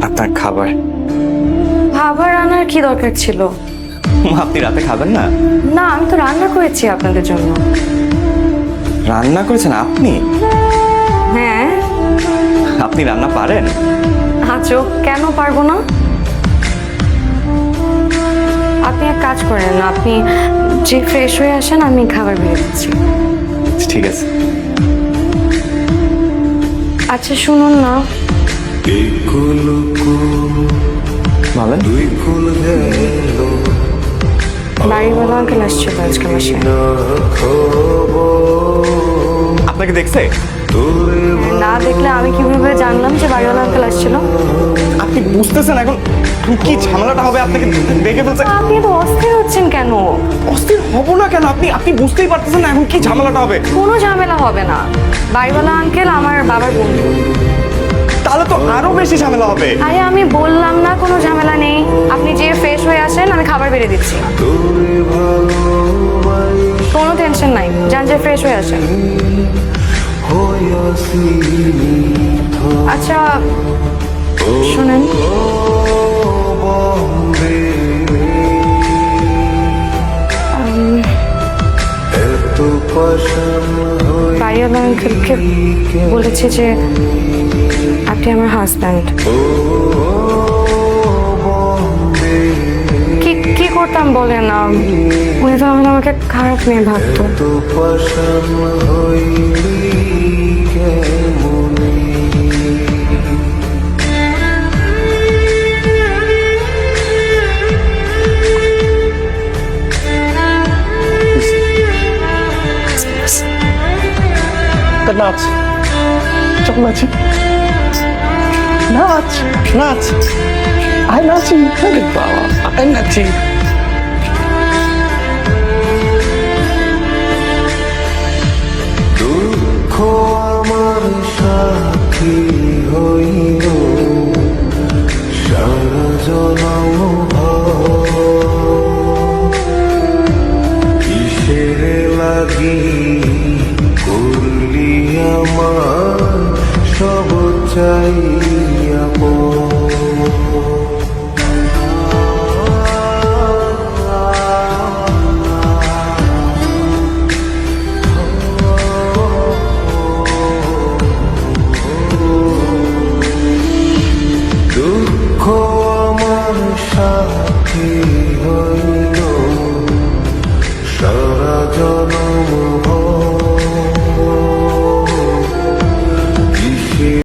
আপনার খাবার। খাবার আনার কি দরকার ছিল? আপনি রাতে খাবেন না? না, আমি তো রান্না করেছি আপনাদের জন্য। রান্না করেছেন আপনি? হ্যাঁ। আপনি রান্না পারেন? আজও কেন পারবো না? আপনি এক কাজ করেন, আপনি যে ফ্রেশ হয়ে আসেন, আমি খাবার বেড়ে দিচ্ছি। ঠিক আছে। আচ্ছা শুনুন না, বলেন। বাড়িওয়ালা আঙ্কেল আসছিল আজকে বাসায়। আপনাকে দেখছে? না দেখলে আমি কিভাবে জানলাম যে বাড়িওয়ালা আঙ্কেল আসছিল? আপনি বুঝতেছেন এখন কি ঝামেলাটা হবে? আপনাকে দেখে ফেলছে। আপনি তো অস্থির হচ্ছেন কেন? অস্থির হব না কেন? আপনি বুঝতেই পারতেছেন না এখন কি ঝামেলাটা হবে? কোনো ঝামেলা হবে না। বাড়িওয়ালা আঙ্কেল আমার বাবার বন্ধু। তাহলে তো আরো বেশি ঝামেলা হবে। আরে আমি বললাম না কোনো ঝামেলা নেই। আপনি যে ফ্রেশ হয়ে আসেন, আমি খাবার বেড়ে দিচ্ছি। কোনো টেনশন নাই, যান যে ফ্রেশ হয়ে আসেন। আচ্ছা শুনেন, বাড়িওয়ালা আঙ্কেলকে বলেছে যে আপনি আমার হাজব্যান্ড। কি করতাম বলেন না, উনি তো আমাকে খারাপ মেয়ে ভাবতো। নাচ, চল নাচি, নাচ নাচ, আয় নাচি। আরে বাবা, আয় নাচি। দুঃখ আমার সাথী হইল সারা জনম কিসের লাগি করলি আমার সব চাইয়া